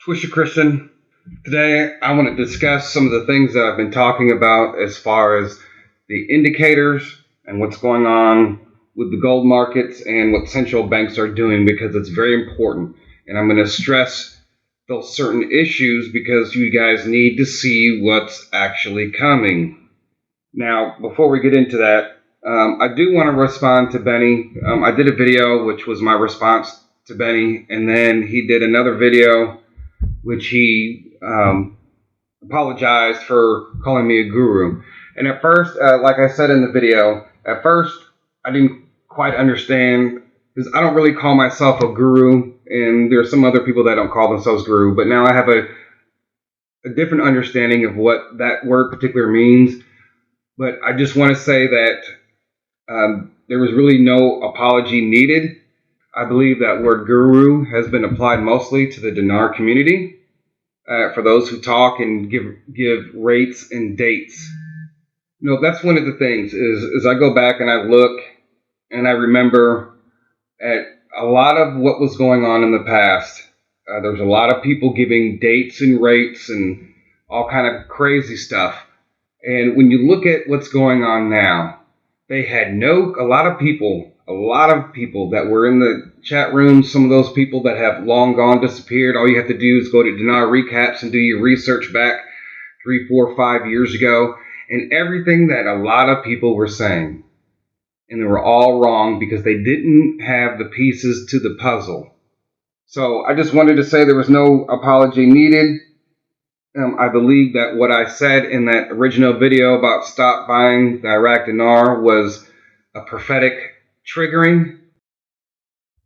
Twisha Christian. Today I want to discuss some of the things that I've been talking about as far as the indicators and what's going on with the gold markets and what central banks are doing, because it's very important. And I'm going to stress those certain issues because you guys need to see what's actually coming. Now, before we get into that, I do want to respond to Benny. I did a video which was my response to Benny, and then he did another video which he apologized for calling me a guru. And at first, like I said in the video, at first I didn't quite understand, because I don't really call myself a guru, and there are some other people that don't call themselves guru, but now I have a different understanding of what that word particular means. But I just want to say that there was really no apology needed. I believe that word guru has been applied mostly to the Dinar community, for those who talk and give rates and dates. You know, that's one of the things is I go back and I look and I remember at a lot of what was going on in the past. There was a lot of people giving dates and rates and all kind of crazy stuff. And when you look at what's going on now, they had a lot of people that were in the chat room, some of those people that have long gone disappeared. All you have to do is go to Dinar recaps and do your research back 3, 4, 5 years ago, and everything that a lot of people were saying. And they were all wrong because they didn't have the pieces to the puzzle. So I just wanted to say there was no apology needed. I believe that what I said in that original video about stop buying the Iraq dinar was a prophetic triggering.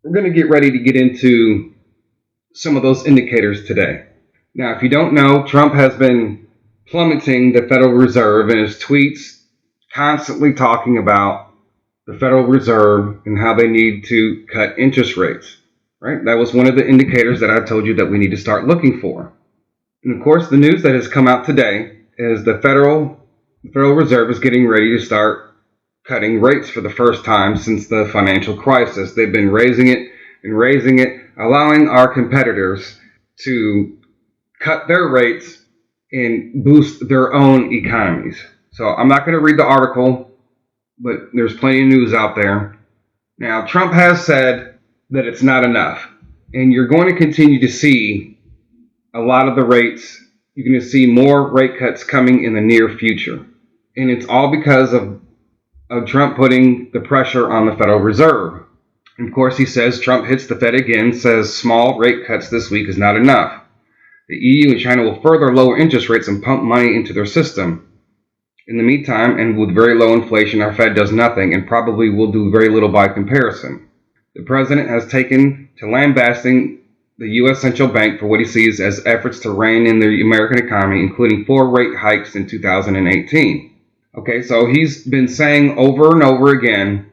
We're going to get ready to get into some of those indicators today. Now, if you don't know, Trump has been plummeting the Federal Reserve in his tweets, constantly talking about the Federal Reserve and how they need to cut interest rates, right? That was one of the indicators that I told you that we need to start looking for. And of course, the news that has come out today is the Federal Reserve is getting ready to start cutting rates for the first time since the financial crisis. They've been raising it, allowing our competitors to cut their rates and boost their own economies. So I'm not going to read the article, but there's plenty of news out there. Now, Trump has said that it's not enough, and you're going to continue to see a lot of the rates. You're going to see more rate cuts coming in the near future. And it's all because of Trump putting the pressure on the Federal Reserve. And of course, he says, Trump hits the Fed again, says small rate cuts this week is not enough. The EU and China will further lower interest rates and pump money into their system. In the meantime, and with very low inflation, our Fed does nothing and probably will do very little by comparison. The president has taken to lambasting the U.S. Central Bank for what he sees as efforts to rein in the American economy, including 4 rate hikes in 2018. Okay, so he's been saying over and over again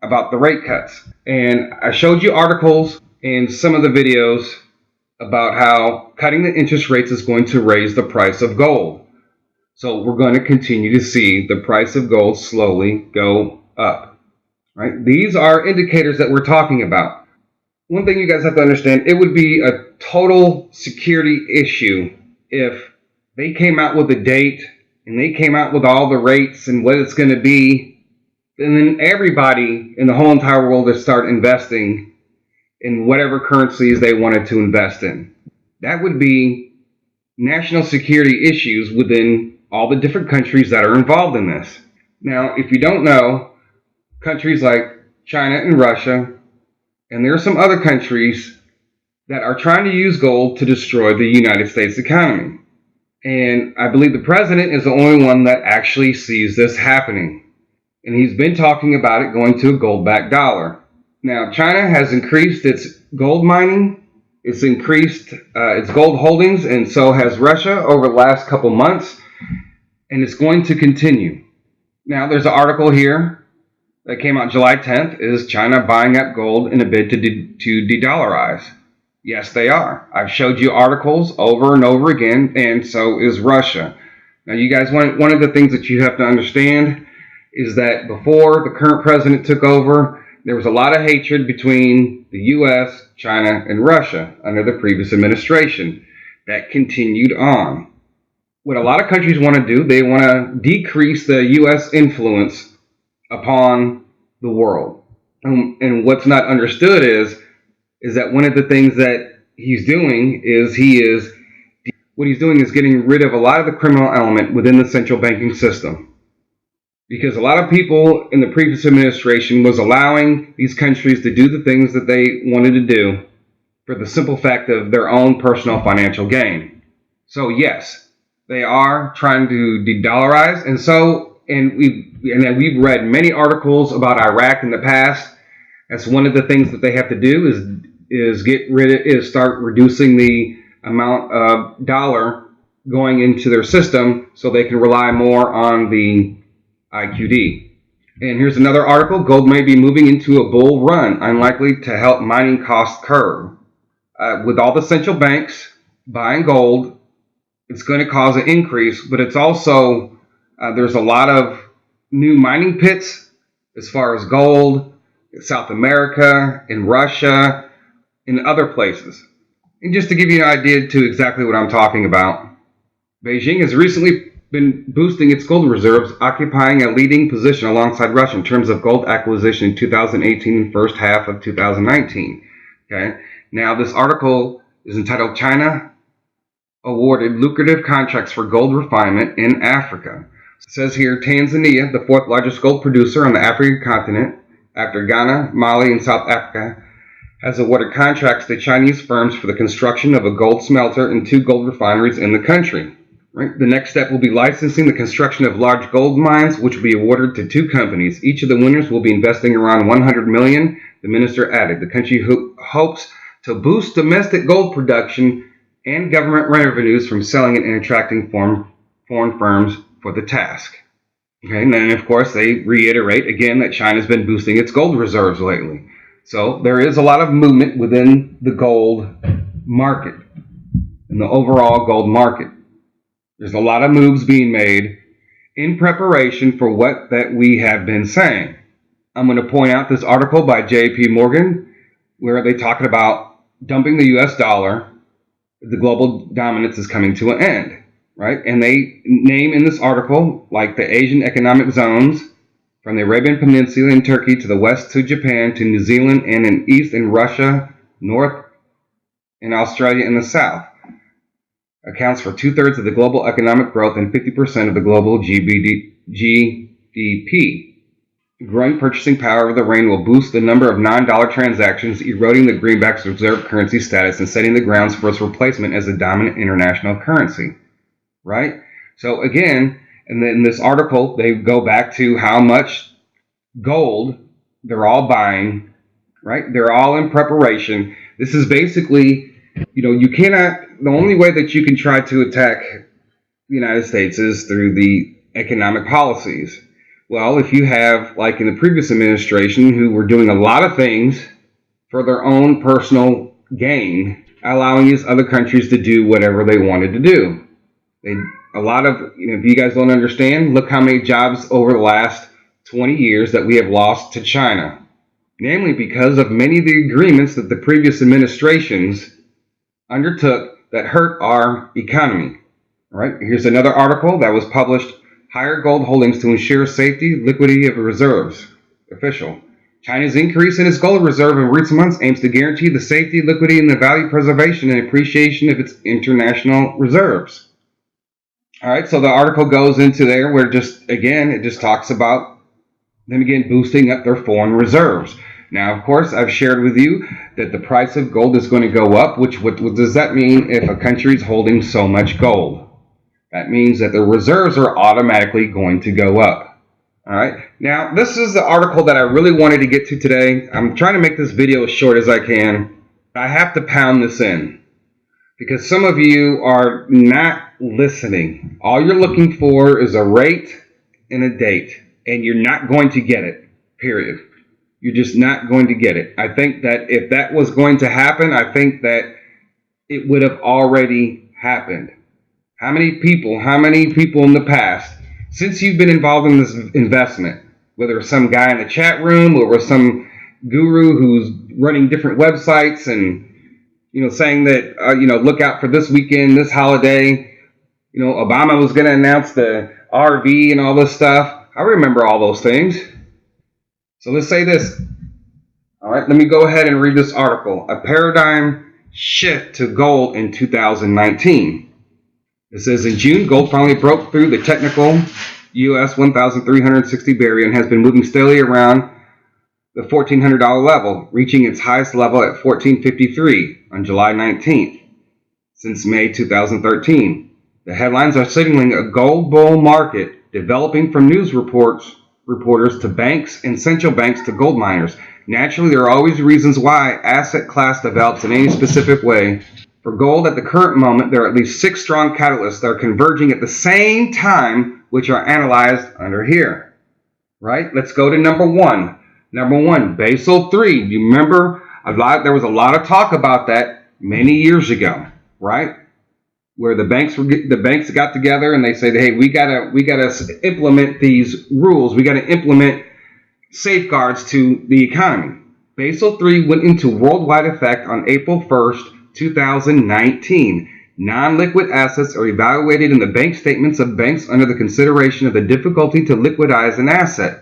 about the rate cuts. And I showed you articles and some of the videos about how cutting the interest rates is going to raise the price of gold. So we're going to continue to see the price of gold slowly go up. Right? These are indicators that we're talking about. One thing you guys have to understand, it would be a total security issue if they came out with a date and they came out with all the rates and what it's going to be, and then everybody in the whole entire world would start investing in whatever currencies they wanted to invest in. That would be national security issues within all the different countries that are involved in this. Now, if you don't know, countries like China and Russia, and there are some other countries that are trying to use gold to destroy the United States economy. And I believe the president is the only one that actually sees this happening. And he's been talking about it going to a gold-backed dollar. Now, China has increased its gold mining. It's increased its gold holdings, and so has Russia over the last couple months. And it's going to continue. Now, there's an article here that came out July 10th. Is China buying up gold in a bid to de-dollarize? Yes, they are. I've showed you articles over and over again, and so is Russia. Now, you guys, one of the things that you have to understand is that before the current president took over, there was a lot of hatred between the U.S., China, and Russia under the previous administration. That continued on. What a lot of countries want to do, they want to decrease the U.S. influence upon the world. And what's not understood is that one of the things that he's doing is what he's doing is getting rid of a lot of the criminal element within the central banking system. Because a lot of people in the previous administration was allowing these countries to do the things that they wanted to do for the simple fact of their own personal financial gain. So yes, they are trying to de-dollarize, and we've read many articles about Iraq in the past. That's one of the things that they have to do is start reducing the amount of dollar going into their system so they can rely more on the IQD. And here's another article. Gold may be moving into a bull run, unlikely to help mining cost curve. With all the central banks buying gold, it's going to cause an increase, but it's also, there's a lot of new mining pits as far as gold in South America, in Russia, in other places. And just to give you an idea to exactly what I'm talking about, Beijing has recently been boosting its gold reserves, occupying a leading position alongside Russia in terms of gold acquisition in 2018 and first half of 2019. Okay. Now, this article is entitled China Awarded Lucrative Contracts for Gold Refinement in Africa. It says here, Tanzania, the fourth largest gold producer on the African continent, after Ghana, Mali, and South Africa, has awarded contracts to Chinese firms for the construction of a gold smelter and 2 gold refineries in the country. Right? The next step will be licensing the construction of large gold mines, which will be awarded to 2 companies. Each of the winners will be investing around $100 million, the minister added. The country hopes to boost domestic gold production and government revenues from selling it and attracting foreign firms for the task. Okay, and then, of course, they reiterate again that China's been boosting its gold reserves lately. So there is a lot of movement within the gold market, in the overall gold market. There's a lot of moves being made in preparation for what that we have been saying. I'm going to point out this article by J.P. Morgan, where they talking about dumping the U.S. dollar. The global dominance is coming to an end, right? And they name in this article, like the Asian economic zones, from the Arabian Peninsula in Turkey to the west to Japan to New Zealand and in east in Russia, north in Australia and the south, accounts for 2/3 of the global economic growth and 50% of the global GDP. Growing purchasing power of the yuan will boost the number of non-dollar transactions, eroding the greenback's reserve currency status and setting the grounds for its replacement as the dominant international currency. Right? So again, and then in this article, they go back to how much gold they're all buying, right? They're all in preparation. This is basically, you cannot, the only way that you can try to attack the United States is through the economic policies. Well, if you have, like in the previous administration, who were doing a lot of things for their own personal gain, allowing these other countries to do whatever they wanted to do. If you guys don't understand, look how many jobs over the last 20 years that we have lost to China. Namely because of many of the agreements that the previous administrations undertook that hurt our economy. All right, here's another article that was published. Higher gold holdings to ensure safety, liquidity of reserves. Official. China's increase in its gold reserve in recent months aims to guarantee the safety, liquidity, and the value preservation and appreciation of its international reserves. All right, so the article goes into there where it just talks about them again boosting up their foreign reserves. Now, of course, I've shared with you that the price of gold is going to go up, what does that mean if a country is holding so much gold? That means that the reserves are automatically going to go up. All right, now this is the article that I really wanted to get to today. I'm trying to make this video as short as I can. I have to pound this in because some of you are not listening. All you're looking for is a rate and a date, and you're not going to get it, period. You're just not going to get it. I think that if that was going to happen, I think that it would have already happened. How many people in the past, since you've been involved in this investment, whether it's some guy in the chat room or some guru who's running different websites and saying that, look out for this weekend, this holiday. Obama was going to announce the RV and all this stuff. I remember all those things. So let's say this. All right, let me go ahead and read this article. A paradigm shift to gold in 2019. It says in June, gold finally broke through the technical US 1,360 barrier and has been moving steadily around the $1,400 level, reaching its highest level at $1,453 on July 19th since May 2013. The headlines are signaling a gold bull market developing from news reporters to banks and central banks to gold miners. Naturally, there are always reasons why asset class develops in any specific way. For gold at the current moment, there are at least 6 strong catalysts that are converging at the same time, which are analyzed under here. Right? Let's go to number 1. Number 1, Basel III. You remember there was a lot of talk about that many years ago, right? Where the banks got together and they said, hey, we gotta implement these rules. We gotta implement safeguards to the economy. Basel III went into worldwide effect on April 1st, 2019. Non-liquid assets are evaluated in the bank statements of banks under the consideration of the difficulty to liquidize an asset.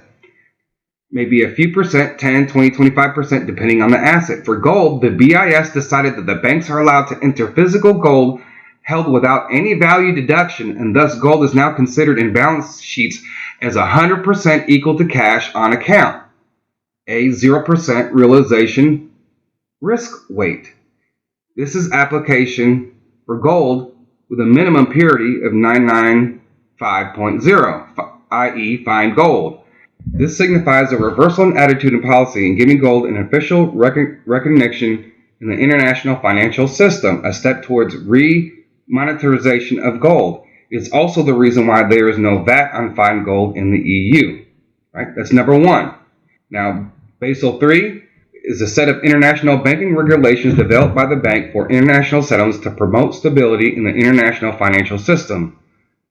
Maybe a few percent, 10, 20, 25%, depending on the asset. For gold, the BIS decided that the banks are allowed to enter physical gold held without any value deduction, and thus gold is now considered in balance sheets as 100% equal to cash on account, a 0% realization risk weight. This is application for gold with a minimum purity of 995.0, i.e. fine gold. This signifies a reversal in attitude and policy in giving gold an official recognition in the international financial system, a step towards re-monetarization of gold. It's also the reason why there is no VAT on fine gold in the EU. Right? That's number 1. Now, Basel III is a set of international banking regulations developed by the bank for international settlements to promote stability in the international financial system.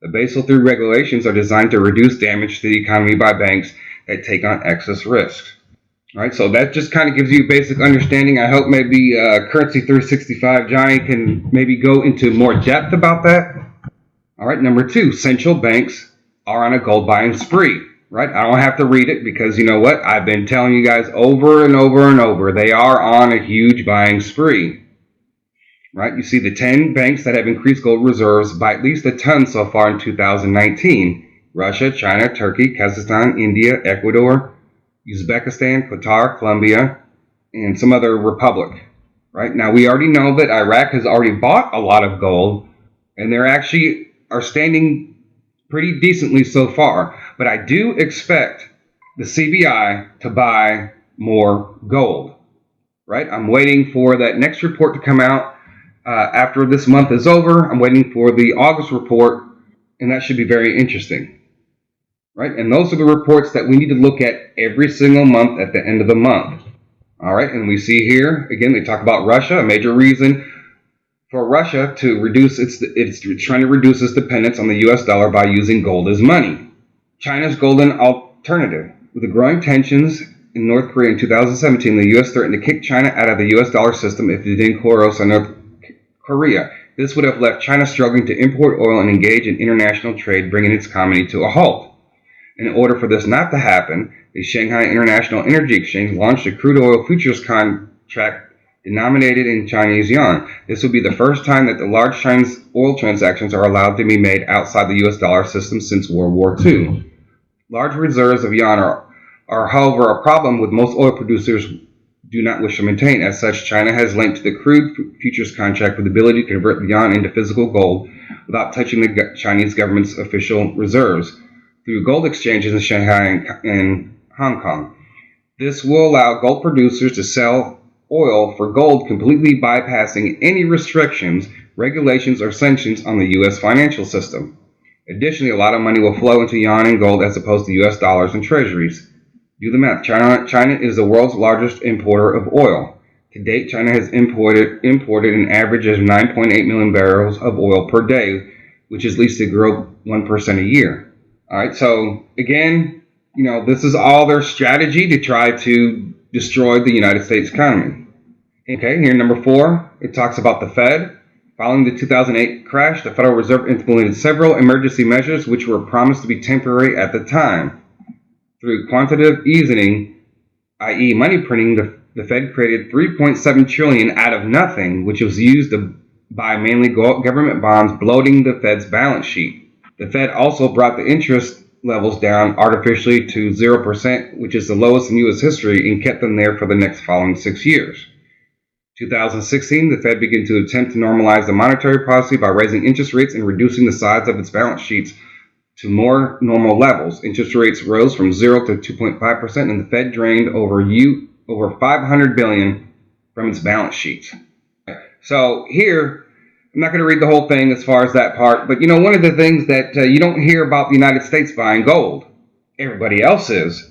The Basel III regulations are designed to reduce damage to the economy by banks that take on excess risks. All right, so that just kind of gives you a basic understanding. I hope maybe Currency 365 Johnny can maybe go into more depth about that. All right, number 2, central banks are on a gold buying spree. Right, I don't have to read it because you know what? I've been telling you guys over and over and over. They are on a huge buying spree. Right, you see the 10 banks that have increased gold reserves by at least a ton so far in 2019. Russia, China, Turkey, Kazakhstan, India, Ecuador, Uzbekistan, Qatar, Colombia, and some other republic. Right, now we already know that Iraq has already bought a lot of gold, and they're actually are standing pretty decently so far. But I do expect the CBI to buy more gold. Right, I'm waiting for that next report to come out. After this month is over, I'm waiting for the August report, and that should be very interesting. Right? And those are the reports that we need to look at every single month at the end of the month. All right, and we see here, again, they talk about Russia. A major reason for Russia to reduce it's trying to reduce its dependence on the U.S. dollar by using gold as money. China's golden alternative. With the growing tensions in North Korea in 2017, the U.S. threatened to kick China out of the U.S. dollar system if it didn't close on North Korea. This would have left China struggling to import oil and engage in international trade, bringing its economy to a halt. In order for this not to happen, the Shanghai International Energy Exchange launched a crude oil futures contract denominated in Chinese yuan. This would be the first time that the large Chinese oil transactions are allowed to be made outside the U.S. dollar system since World War II. Large reserves of yuan are, however, a problem with most oil producers do not wish to maintain. As such, China has linked the crude futures contract with the ability to convert the yuan into physical gold without touching the Chinese government's official reserves through gold exchanges in Shanghai and Hong Kong. This will allow gold producers to sell oil for gold, completely bypassing any restrictions, regulations, or sanctions on the U.S. financial system. Additionally, a lot of money will flow into yuan and gold as opposed to U.S. dollars and treasuries. Do the math. China is the world's largest importer of oil. To date, China has imported an average of 9.8 million barrels of oil per day, which is at least to grow 1% a year. All right, so again, this is all their strategy to try to destroy the United States economy. Okay, here number 4, it talks about the Fed. Following the 2008 crash, the Federal Reserve implemented several emergency measures which were promised to be temporary at the time. Through quantitative easing, i.e. money printing, the Fed created $3.7 trillion out of nothing, which was used to buy mainly government bonds, bloating the Fed's balance sheet. The Fed also brought the interest levels down artificially to 0%, which is the lowest in U.S. history, and kept them there for the next following 6 years. 2016, the Fed began to attempt to normalize the monetary policy by raising interest rates and reducing the size of its balance sheets to more normal levels. Interest rates rose from 0 to 2.5%, and the Fed drained over $500 billion from its balance sheets. So here, I'm not going to read the whole thing as far as that part, but one of the things that you don't hear about the United States buying gold, everybody else is.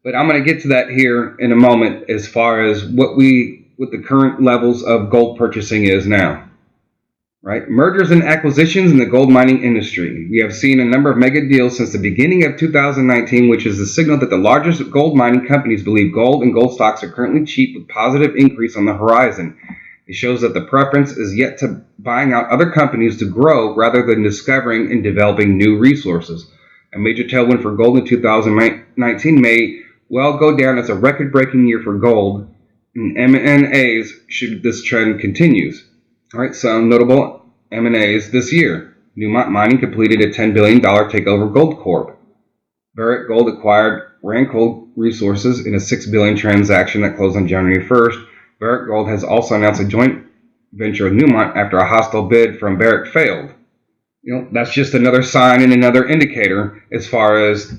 But I'm going to get to that here in a moment as far as what the current levels of gold purchasing is now. Right? Mergers and acquisitions in the gold mining industry. We have seen a number of mega deals since the beginning of 2019, which is a signal that the largest gold mining companies believe gold and gold stocks are currently cheap with positive increase on the horizon. It shows that the preference is yet to buying out other companies to grow rather than discovering and developing new resources. A major tailwind for gold in 2019 may well go down as a record-breaking year for gold, and M&As should this trend continues. All right, some notable M&As this year. Newmont Mining completed a $10 billion takeover Gold Corp. Barrick Gold acquired Randgold Resources in a $6 billion transaction that closed on January 1st. Barrick Gold has also announced a joint venture with Newmont after a hostile bid from Barrick failed. That's just another sign and another indicator as far as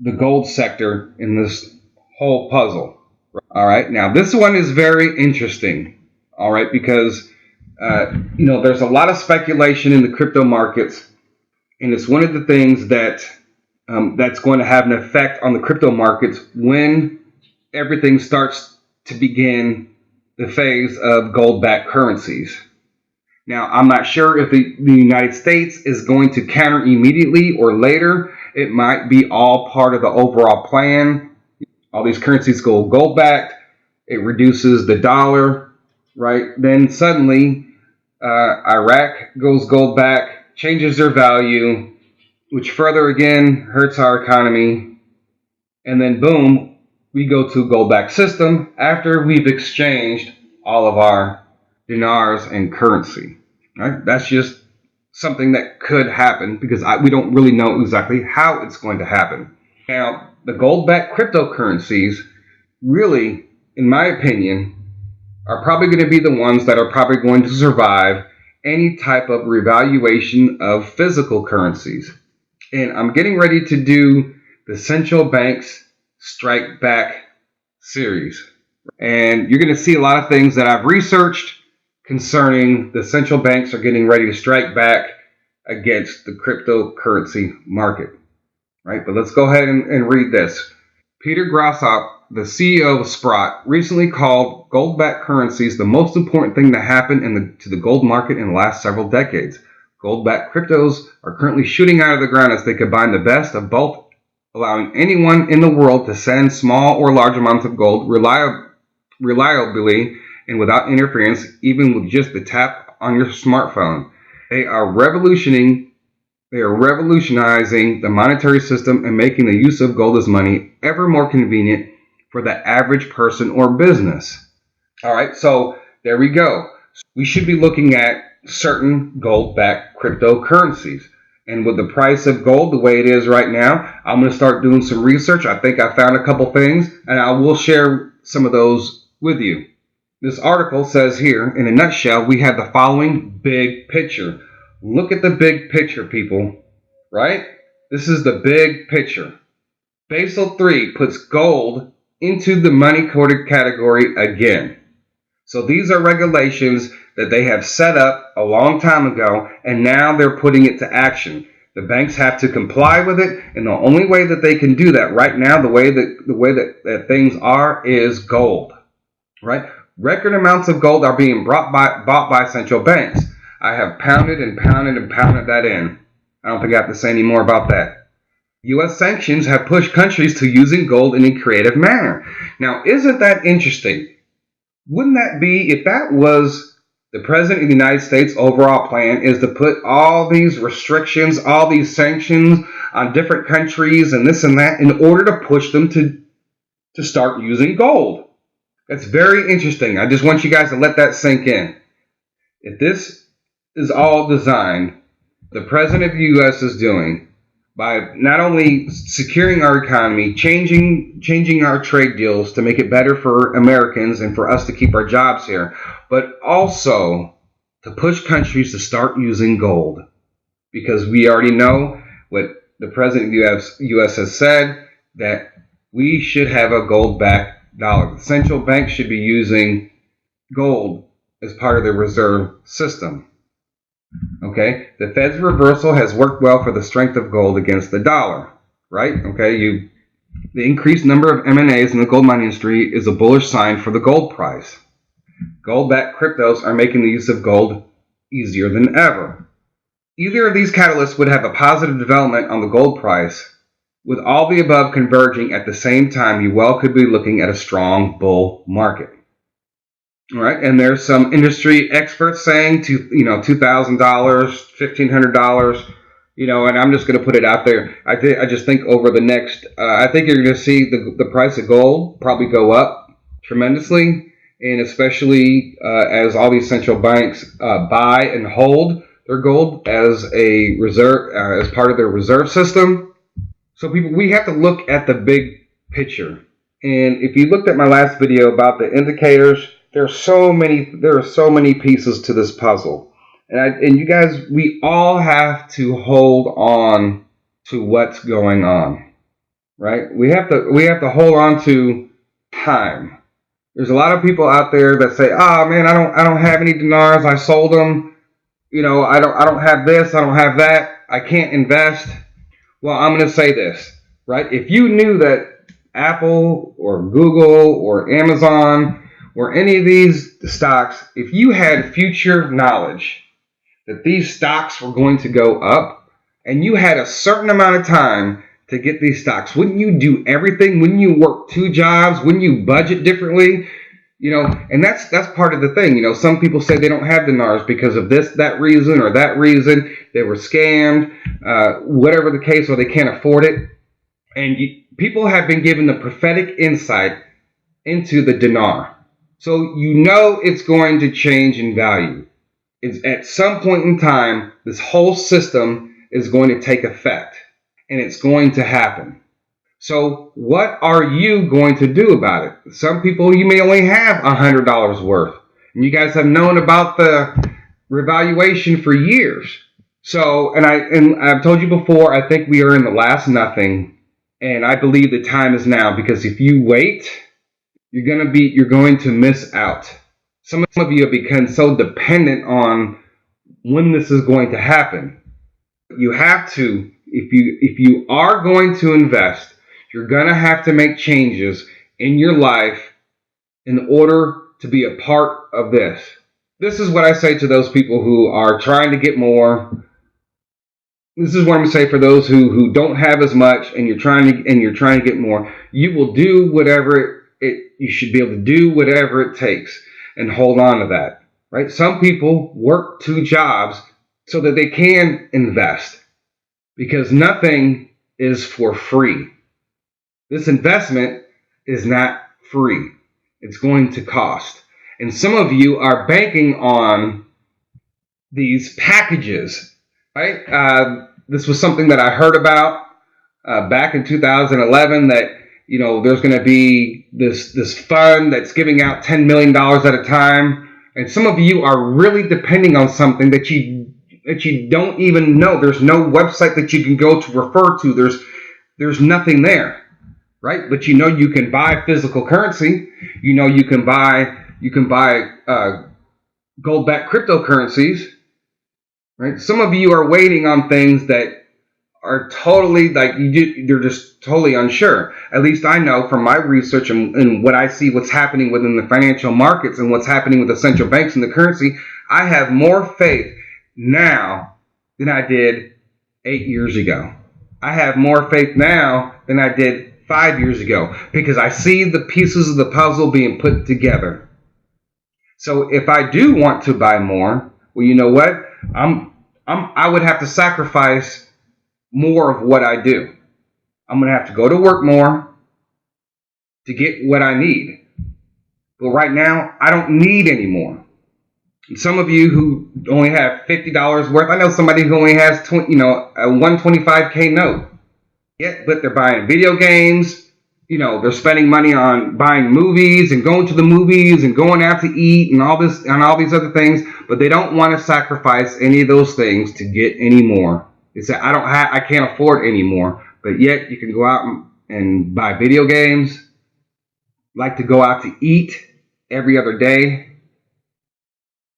the gold sector in this whole puzzle. All right, now this one is very interesting. All right, because there's a lot of speculation in the crypto markets, and it's one of the things that that's going to have an effect on the crypto markets when everything starts to begin the phase of gold-backed currencies. Now, I'm not sure if the United States is going to counter immediately or later. It might be all part of the overall plan. All these currencies go gold-backed. It reduces the dollar, right? Then suddenly, Iraq goes gold back, changes their value, which further again hurts our economy. And then boom, we go to a gold back system after we've exchanged all of our dinars and currency. Right? That's just something that could happen because we don't really know exactly how it's going to happen. Now, the gold-backed cryptocurrencies really, in my opinion, are probably going to be the ones that are probably going to survive any type of revaluation of physical currencies. And I'm getting ready to do the central banks strike back series. And you're going to see a lot of things that I've researched concerning the central banks are getting ready to strike back against the cryptocurrency market. Right? But let's go ahead and read this. Peter Grossock, the CEO of Sprott, recently called gold-backed currencies the most important thing to happen to the gold market in the last several decades. Gold-backed cryptos are currently shooting out of the ground as they combine the best of both, allowing anyone in the world to send small or large amounts of gold reliably and without interference, even with just the tap on your smartphone. They are revolutionizing the monetary system and making the use of gold as money ever more convenient for the average person or business. All right, so there we go. We should be looking at certain gold-backed cryptocurrencies. And with the price of gold the way it is right now, I'm going to start doing some research. I think I found a couple things, and I will share some of those with you. This article says here, in a nutshell, we have the following big picture. Look at the big picture, people, right? This is the big picture. Basel III puts gold into the money coded category again. So these are regulations that they have set up a long time ago, and now they're putting it to action. The banks have to comply with it, and the only way that they can do that right now, the way that things are, is gold. Right? Record amounts of gold are being bought by central banks. I have pounded and pounded and pounded that in. I don't think I have to say any more about that. U.S. sanctions have pushed countries to using gold in a creative manner. Now, isn't that interesting? Wouldn't that be, if that was the President of the United States' overall plan, is to put all these restrictions, all these sanctions on different countries and this and that in order to push them to start using gold? That's very interesting. I just want you guys to let that sink in. If this is all designed, the President of the U.S. is doing by not only securing our economy, changing our trade deals to make it better for Americans and for us to keep our jobs here, but also to push countries to start using gold. Because we already know what the President of the U.S. has said, that we should have a gold-backed dollar. The central bank should be using gold as part of their reserve system. Okay, the Fed's reversal has worked well for the strength of gold against the dollar, right? Okay, the increased number of M&As in the gold mining industry is a bullish sign for the gold price. Gold-backed cryptos are making the use of gold easier than ever. Either of these catalysts would have a positive development on the gold price. With all the above converging at the same time, you well could be looking at a strong bull market. All right, and there's some industry experts saying $2,000, $1,500, and I'm just going to put it out there. I just think over the next, I think you're going to see the price of gold probably go up tremendously, and especially as all these central banks buy and hold their gold as a reserve, as part of their reserve system. So we have to look at the big picture. And if you looked at my last video about the indicators, there are so many pieces to this puzzle, and you guys, we all have to hold on to what's going on, right? We have to hold on to time. There's a lot of people out there that say, "Oh man, I don't have any dinars. I sold them. I don't have this. I don't have that. I can't invest." Well, I'm going to say this, right? If you knew that Apple or Google or Amazon or any of these stocks, if you had future knowledge that these stocks were going to go up and you had a certain amount of time to get these stocks, wouldn't you do everything? Wouldn't you work 2 jobs? Wouldn't you budget differently? And that's part of the thing. Some people say they don't have dinars because of that reason or that reason. They were scammed, whatever the case, or they can't afford it. And people have been given the prophetic insight into the dinar. So it's going to change in value. It's at some point in time, this whole system is going to take effect, and it's going to happen. So what are you going to do about it? Some people, you may only have $100 worth, and you guys have known about the revaluation for years. So, and I've told you before, I think we are in the last nothing, and I believe the time is now, because if you wait, you're going to miss out. Some of you have become so dependent on when this is going to happen. You have to, if you are going to invest, you're going to have to make changes in your life in order to be a part of this. This is what I say to those people who are trying to get more. This is what I'm going to say for those who don't have as much and you're trying to get more. You will do whatever you should be able to do whatever it takes and hold on to that, right? Some people work 2 jobs so that they can invest, because nothing is for free. This investment is not free. It's going to cost. And some of you are banking on these packages, right? This was something that I heard about back in 2011, that there's going to be this fund that's giving out $10 million at a time. And some of you are really depending on something that you don't even know. There's no website that you can go to refer to. There's nothing there, right? But you can buy physical currency. You can buy gold-backed cryptocurrencies, right? Some of you are waiting on things that are totally they're just totally unsure. At least I know from my research and what I see, what's happening within the financial markets and what's happening with the central banks and the currency. I have more faith now than I did 8 years ago. I have more faith now than I did 5 years ago, because I see the pieces of the puzzle being put together. So if I do want to buy more, well, you know what? I would have to sacrifice more of what I do. I'm going to have to go to work more to get what I need. But right now, I don't need any more. And some of you who only have $50 worth, I know somebody who only has a 125K note. Yeah, but they're buying video games. They're spending money on buying movies and going to the movies and going out to eat and all this and all these other things. But they don't want to sacrifice any of those things to get any more. They say, I can't afford any more. But yet you can go out and buy video games, like to go out to eat every other day,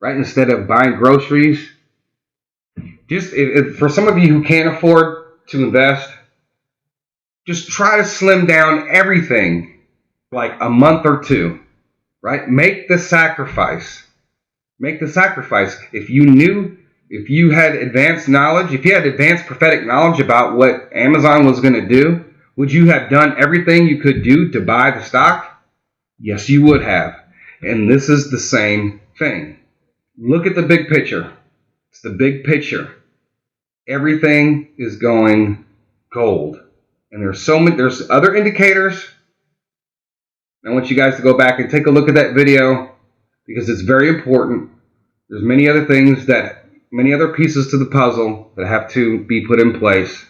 right? Instead of buying groceries. Just for some of you who can't afford to invest, just try to slim down everything like a month or two, right? Make the sacrifice. Make the sacrifice. If you had advanced knowledge, if you had advanced prophetic knowledge about what Amazon was going to do, would you have done everything you could do to buy the stock? Yes, you would have. And this is the same thing. Look at the big picture. It's the big picture. Everything is going gold. And there's other indicators. I want you guys to go back and take a look at that video because it's very important. There's many other pieces to the puzzle that have to be put in place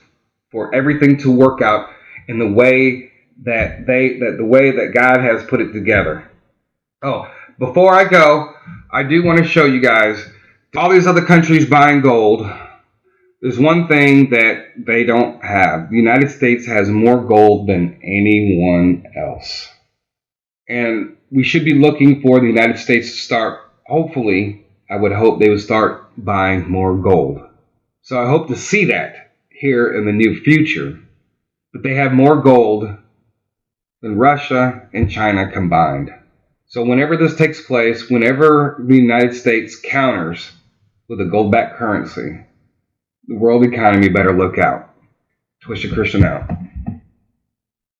for everything to work out in the way that God has put it together. Oh, before I go, I do want to show you guys all these other countries buying gold. There's one thing that they don't have. The United States has more gold than anyone else. And we should be looking for the United States to start, hopefully, I would hope they would start buying more gold. So I hope to see that here in the near future. But they have more gold than Russia and China combined. So whenever this takes place, whenever the United States counters with a gold-backed currency, the world economy better look out. Twisted Christian out.